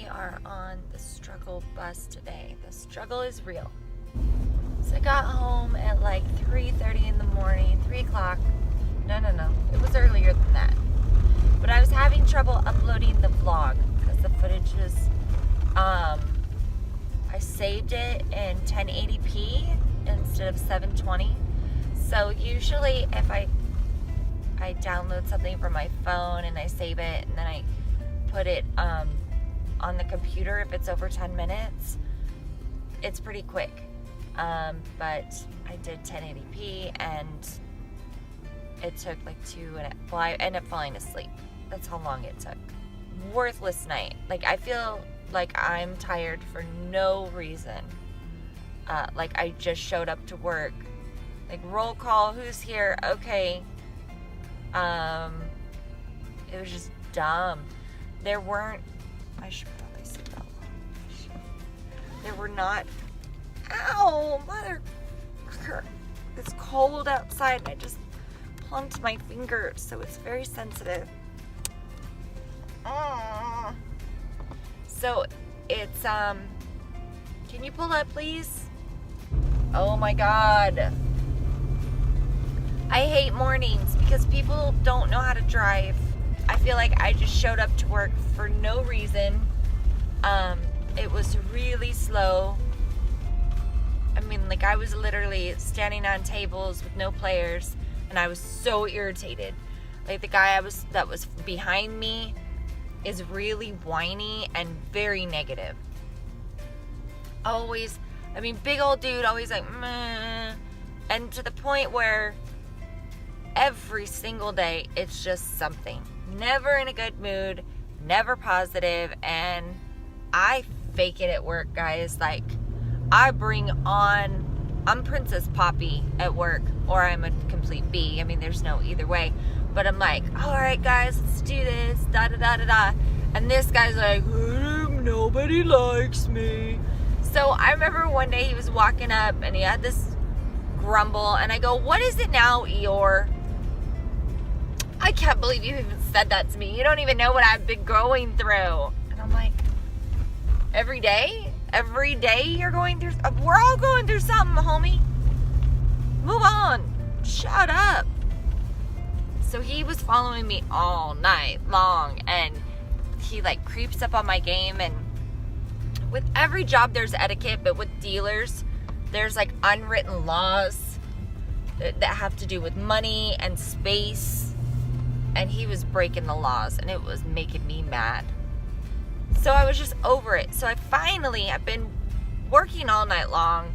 We are on the struggle bus today. The struggle is real. So I got home at like 3:30 in the morning, 3 o'clock. No. It was earlier than that. But I was having trouble uploading the vlog because the footage was, I saved it in 1080p instead of 720. So usually if I download something from my phone and I save it and then I put it on the computer, if it's over 10 minutes, it's pretty quick. But I did 1080p and it took like well, I ended up falling asleep. That's how long it took. Worthless night. Like, I feel like I'm tired for no reason. Like, I just showed up to work. Like, roll call, who's here? Okay. It was just dumb. There weren't, I should probably sit that long. There were not, ow, mother, it's cold outside and I just plunked my finger, so it's very sensitive. So it's, can you pull up, please? Oh my God. I hate mornings because people don't know how to drive. I feel like I just showed up to work for no reason. It was really slow. I mean, like, I was literally standing on tables with no players, and I was so irritated. Like, the guy that was behind me is really whiny and very negative. Always, I mean, big old dude, always like, meh. And to the point where every single day, it's just something. Never in a good mood, never positive, and I fake it at work, guys. Like, I'm Princess Poppy at work, or I'm a complete B. I mean, there's no either way. But I'm like, all right, guys, let's do this, da-da-da-da-da. And this guy's like, nobody likes me. So I remember one day he was walking up, and he had this grumble, and I go, what is it now, Eeyore? I can't believe you even said that to me. You don't even know what I've been going through. And I'm like, every day you're going through, we're all going through something, homie. Move on. Shut up. So he was following me all night long, and he like creeps up on my game. And with every job there's etiquette, but with dealers there's like unwritten laws that have to do with money and space, and he was breaking the laws, and it was making me mad. So I was just over it. So I've been working all night long,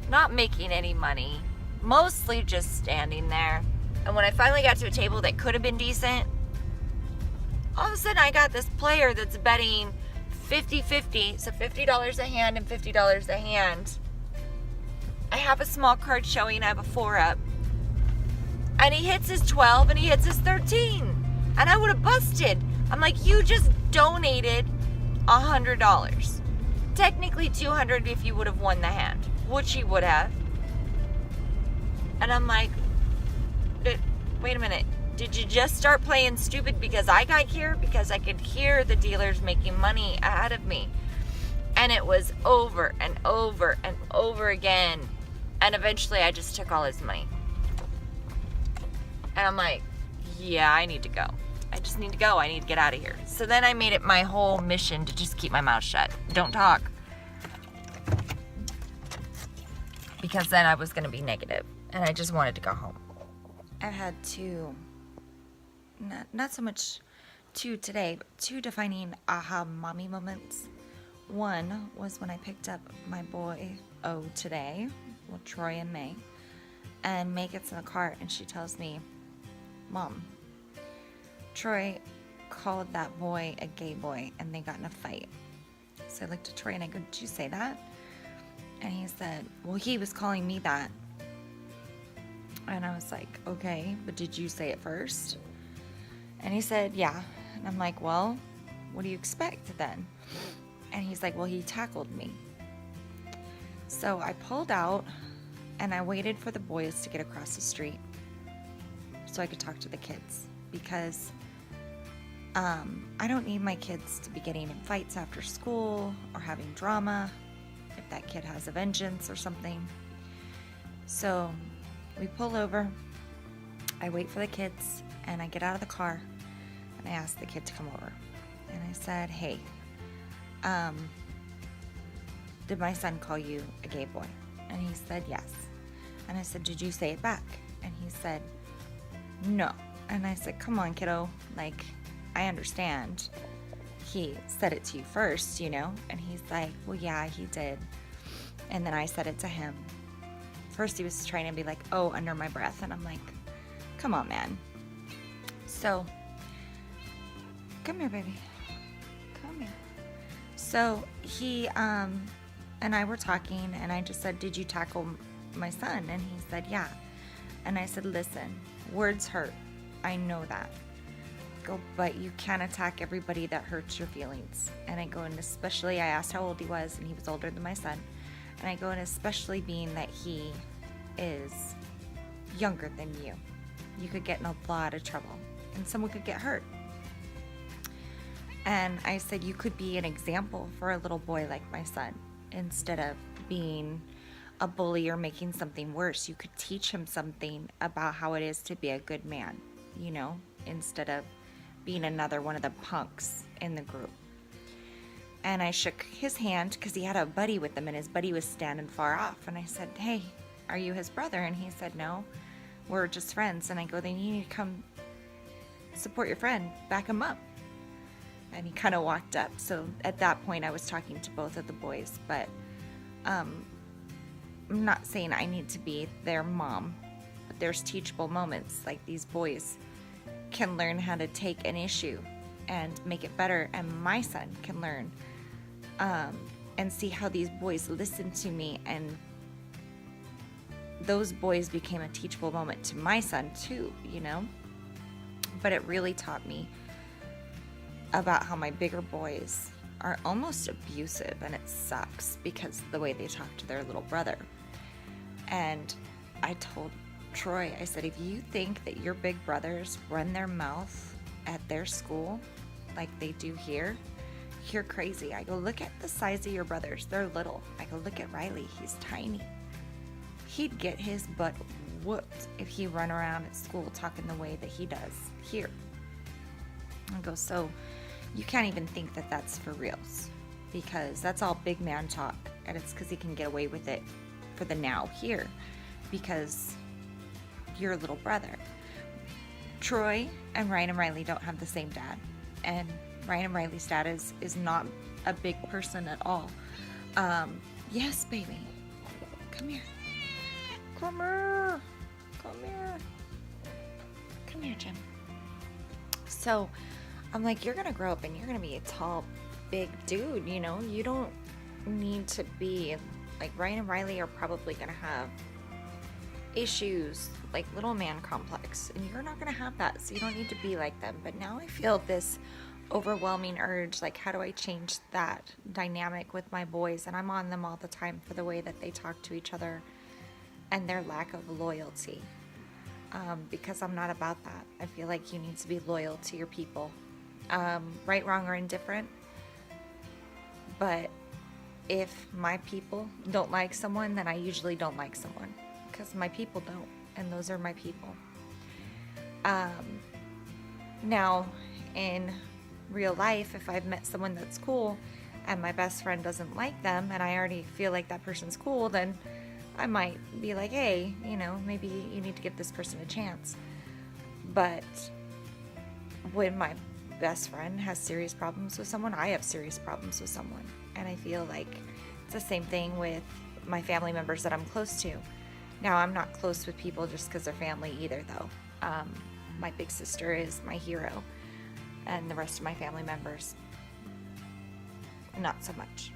not making any money, mostly just standing there. And when I finally got to a table that could have been decent, all of a sudden I got this player that's betting 50-50, so $50 a hand and $50 a hand. I have a small card showing, I have a 4-up. And he hits his 12 and he hits his 13. And I would have busted. I'm like, you just donated $100. Technically $200 if you would have won the hand, which he would have. And I'm like, wait a minute. Did you just start playing stupid because I got here? Because I could hear the dealers making money ahead of me. And it was over and over and over again. And eventually I just took all his money. And I'm like, yeah, I need to go. I just need to go. I need to get out of here. So then I made it my whole mission to just keep my mouth shut. Don't talk. Because then I was going to be negative. And I just wanted to go home. I've had not so much two today, but two defining aha mommy moments. One was when I picked up my boy today, well, Troy and May. And May gets in the car and she tells me, Mom, Troy called that boy a gay boy and they got in a fight. So I looked at Troy and I go, did you say that? And he said, well, he was calling me that. And I was like, okay, but did you say it first? And he said, yeah. And I'm like, well, what do you expect then? And he's like, well, he tackled me. So I pulled out and I waited for the boys to get across the street so I could talk to the kids, because I don't need my kids to be getting in fights after school or having drama if that kid has a vengeance or something. So we pull over, I wait for the kids, and I get out of the car and I ask the kid to come over. And I said, hey, did my son call you a gay boy? And he said, yes. And I said, did you say it back? And he said, no. And I said, come on, kiddo. Like, I understand. He said it to you first, you know? And he's like, well, yeah, he did. And then I said it to him. First, he was trying to be like, oh, under my breath. And I'm like, come on, man. So, come here, baby. Come here. So he and I were talking, and I just said, did you tackle my son? And he said, yeah. And I said, listen, words hurt. I know that. I go, but you can't attack everybody that hurts your feelings. And I go, and especially, I asked how old he was, and he was older than my son. And I go, and especially being that he is younger than you. You could get in a lot of trouble, and someone could get hurt. And I said, you could be an example for a little boy like my son. Instead of being a bully or making something worse, you could teach him something about how it is to be a good man, you know, instead of being another one of the punks in the group. And I shook his hand because he had a buddy with him, and his buddy was standing far off. And I said, hey, are you his brother? And he said, no, we're just friends. And I go, then you need to come support your friend, back him up. And he kind of walked up. So at that point, I was talking to both of the boys, but I'm not saying I need to be their mom, but there's teachable moments. Like, these boys can learn how to take an issue and make it better, and my son can learn and see how these boys listen to me, and those boys became a teachable moment to my son too, you know. But it really taught me about how my bigger boys are almost abusive, and it sucks because of the way they talk to their little brother. And I told Troy, I said, if you think that your big brothers run their mouth at their school like they do here, you're crazy. I go, look at the size of your brothers. They're little. I go, look at Riley. He's tiny. He'd get his butt whooped if he run around at school talking the way that he does here. I go, so you can't even think that that's for reals, because that's all big man talk, and it's because he can get away with it for the now here because you're a little brother. Troy and Ryan and Riley don't have the same dad, and Ryan and Riley's dad is not a big person at all. Yes, baby. Come here. Come here. Come here. Come here, Jim. So I'm like, you're gonna grow up and you're gonna be a tall, big dude, you know? You don't need to be, like, Ryan and Riley are probably gonna have issues, like little man complex, and you're not gonna have that, so you don't need to be like them. But now I feel this overwhelming urge, like, how do I change that dynamic with my boys? And I'm on them all the time for the way that they talk to each other and their lack of loyalty, because I'm not about that. I feel like you need to be loyal to your people, right, wrong, or indifferent. But if my people don't like someone, then I usually don't like someone, because my people don't, and those are my people. Now, in real life, if I've met someone that's cool and my best friend doesn't like them, and I already feel like that person's cool, then I might be like, hey, you know, maybe you need to give this person a chance. But when my best friend has serious problems with someone, I have serious problems with someone. And I feel like it's the same thing with my family members that I'm close to. Now, I'm not close with people just because they're family either, though. My big sister is my hero, and the rest of my family members, not so much.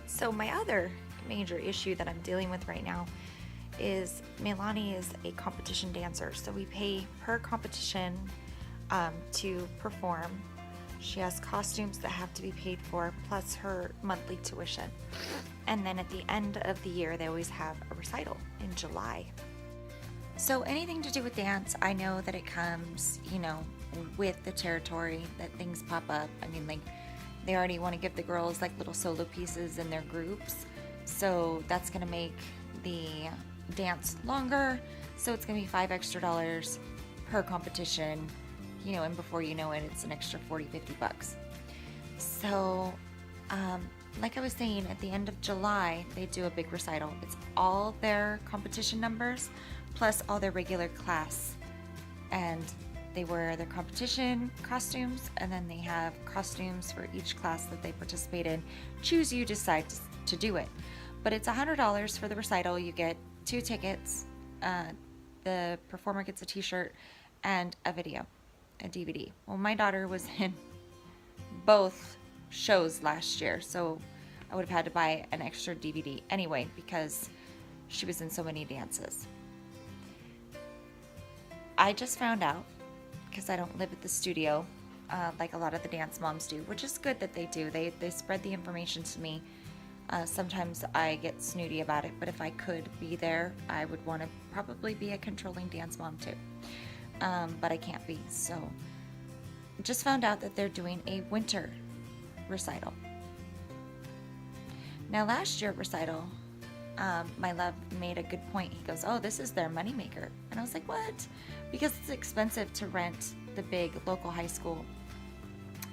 So my other major issue that I'm dealing with right now is Melanie is a competition dancer. So we pay per competition to perform. She has costumes that have to be paid for, plus her monthly tuition. And then at the end of the year, they always have a recital in July. So anything to do with dance, I know that it comes, you know, with the territory that things pop up. I mean, like, they already want to give the girls like little solo pieces in their groups. So that's going to make the dance longer. So it's going to be $5 extra per competition, you know, and before you know it, it's an extra 40, 50 bucks. So, like I was saying, at the end of July, they do a big recital. It's all their competition numbers plus all their regular class. And they wear their competition costumes, and then they have costumes for each class that they participate in. Choose, you decide to do it. But it's $100 for the recital. You get 2 tickets. The performer gets a t-shirt and a video, a DVD. Well, my daughter was in both shows last year, so I would have had to buy an extra DVD anyway because she was in so many dances. I just found out, because I don't live at the studio like a lot of the dance moms do, which is good that they do. They spread the information to me. Sometimes I get snooty about it, but if I could be there, I would want to probably be a controlling dance mom too. But I can't be, so just found out that they're doing a winter recital. Now, last year recital, my love made a good point. He goes, "Oh, this is their moneymaker." And I was like, "What?" Because it's expensive to rent the big local high school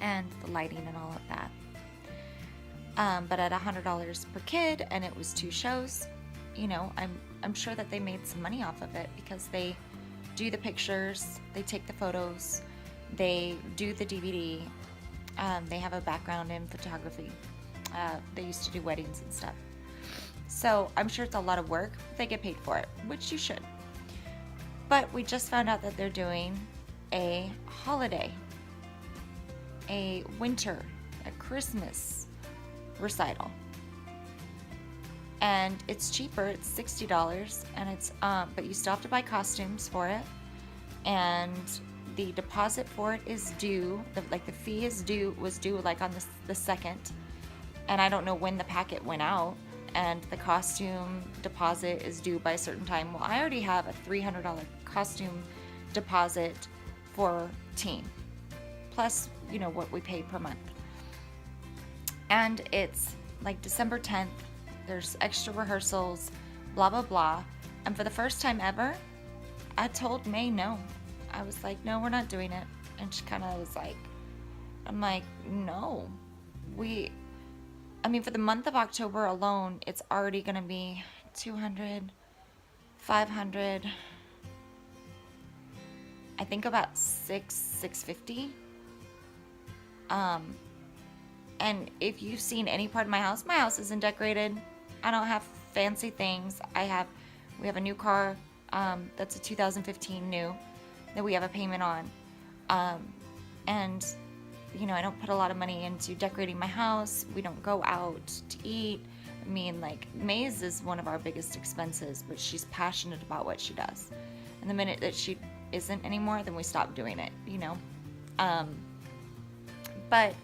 and the lighting and all of that. But at $100 per kid, and it was 2 shows, you know, I'm sure that they made some money off of it because they do the pictures, they take the photos, they do the DVD, they have a background in photography. They used to do weddings and stuff. So I'm sure it's a lot of work. They get paid for it, which you should. But we just found out that they're doing a holiday, a winter, a Christmas recital. And it's cheaper. It's $60, and it's but you still have to buy costumes for it. And the deposit for it is due. The fee was due like on the 2nd, and I don't know when the packet went out. And the costume deposit is due by a certain time. Well, I already have a $300 costume deposit for team, plus, you know, what we pay per month. And it's like December 10th. There's extra rehearsals, blah, blah, blah. And for the first time ever, I told May no. I was like, "No, we're not doing it." And she kind of was like, I'm like, "No, for the month of October alone, it's already going to be $200, $500, I think about $650. And if you've seen any part of my house isn't decorated. I don't have fancy things. We have a new car, that's a 2015 new, that we have a payment on. And you know, I don't put a lot of money into decorating my house. We don't go out to eat. I mean, like, Maze is one of our biggest expenses, but she's passionate about what she does. And the minute that she isn't anymore, then we stop doing it, you know? But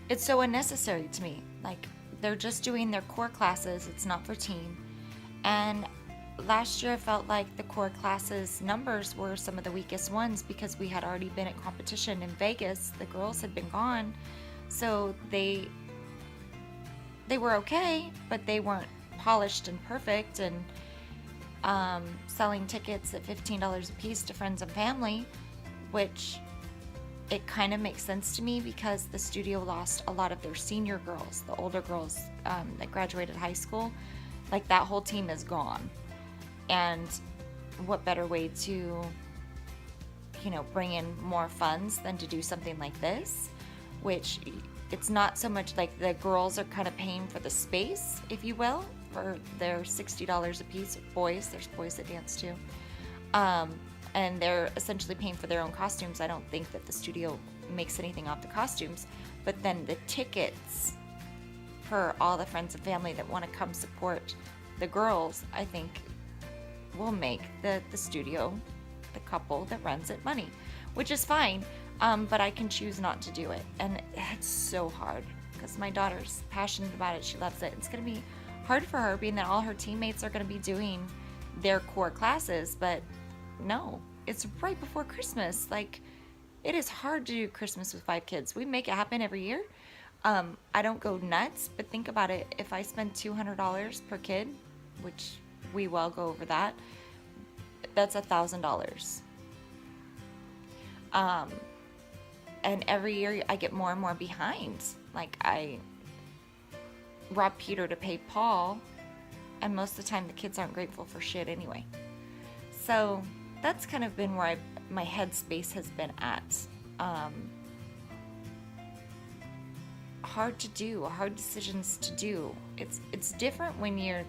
it's so unnecessary to me. Like, they're just doing their core classes. It's not for team. And last year, I felt like the core classes numbers were some of the weakest ones because we had already been at competition in Vegas. The girls had been gone. So they were okay, but they weren't polished and perfect, and selling tickets at $15 a piece to friends and family, which it kind of makes sense to me because the studio lost a lot of their senior girls, the older girls that graduated high school. Like, that whole team is gone. And what better way to, you know, bring in more funds than to do something like this, which it's not so much like the girls are kind of paying for the space, if you will, for their $60 a piece. There's boys that dance too. And they're essentially paying for their own costumes. I don't think that the studio makes anything off the costumes, but then the tickets for all the friends and family that want to come support the girls, I think, will make the studio, the couple that runs it, money, which is fine, but I can choose not to do it. And it's so hard because my daughter's passionate about it. She loves it. It's going to be hard for her, being that all her teammates are going to be doing their core classes, but no, it's right before Christmas. Like, It is hard to do Christmas with 5 kids. We make it happen every year. I don't go nuts, but think about it. If I spend $200 per kid, which we well go over that, that's $1,000. And every year I get more and more behind. Like, I rob Peter to pay Paul, and most of the time the kids aren't grateful for shit anyway. So that's kind of been where my headspace has been at. Hard to do, hard decisions to do. It's different when you're,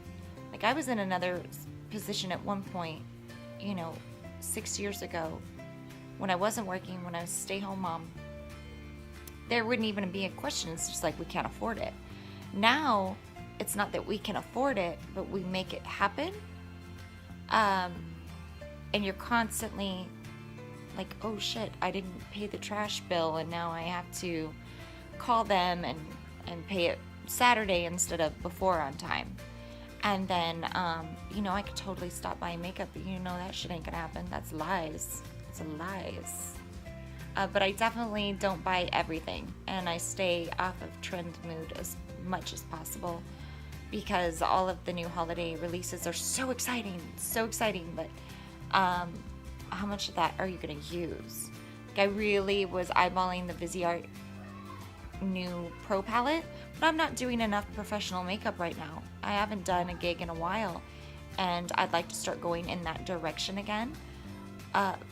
like, I was in another position at one point, 6 years ago, when I wasn't working, when I was a stay-home mom. There wouldn't even be a question. It's just like, we can't afford it. Now, it's not that we can afford it, but we make it happen. And you're constantly like, oh shit, I didn't pay the trash bill, and now I have to call them and pay it Saturday instead of before on time. And then, I could totally stop buying makeup, but that shit ain't gonna happen. That's lies. It's lies. But I definitely don't buy everything, and I stay off of trend mood as much as possible, because all of the new holiday releases are so exciting, but how much of that are you going to use? Like, I really was eyeballing the Viseart new Pro palette, but I'm not doing enough professional makeup right now. I haven't done a gig in a while, and I'd like to start going in that direction again,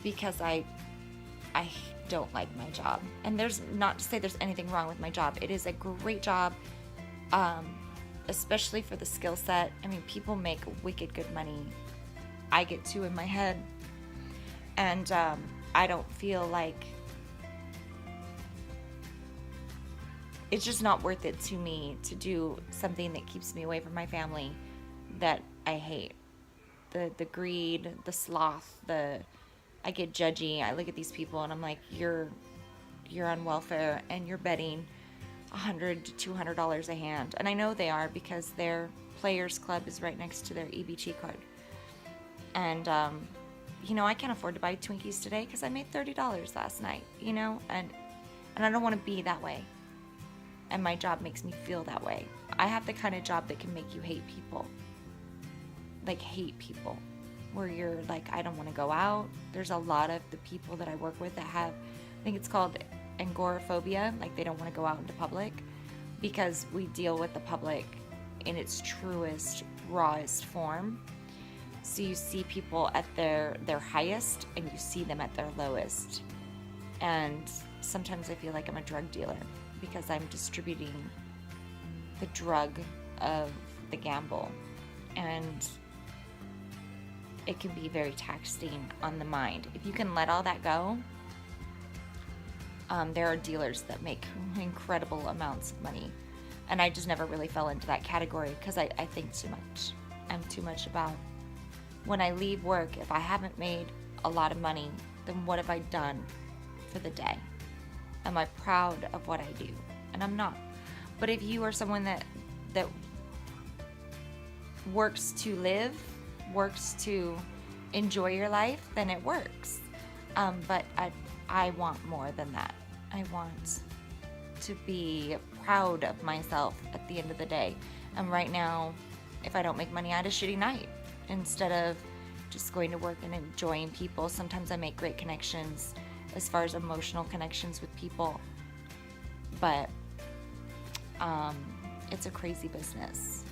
because I don't like my job. And there's not to say there's anything wrong with my job. It is a great job, especially for the skill set. I mean, people make wicked good money. I get too in my head, and I don't feel like it's just not worth it to me to do something that keeps me away from my family that I hate. The greed, the sloth, I get judgy. I look at these people and I'm like, you're on welfare and you're betting $100 to $200 a hand. And I know they are, because their Players Club is right next to their EBT card. And, I can't afford to buy Twinkies today because I made $30 last night, and I don't want to be that way. And my job makes me feel that way. I have the kind of job that can make you hate people. Like, hate people. Where you're like, I don't want to go out. There's a lot of the people that I work with that have, I think it's called agoraphobia, like they don't want to go out into public, because we deal with the public in its truest, rawest form. So you see people at their highest, and you see them at their lowest. And sometimes I feel like I'm a drug dealer, because I'm distributing the drug of the gamble. And it can be very taxing on the mind. If you can let all that go, there are dealers that make incredible amounts of money. And I just never really fell into that category, because I think too much. I'm too much about, when I leave work, if I haven't made a lot of money, then what have I done for the day? Am I proud of what I do? And I'm not. But if you are someone that works to live, works to enjoy your life, then it works. But I want more than that. I want to be proud of myself at the end of the day. And right now, if I don't make money, I had a shitty night. Instead of just going to work and enjoying people, sometimes I make great connections as far as emotional connections with people. But it's a crazy business.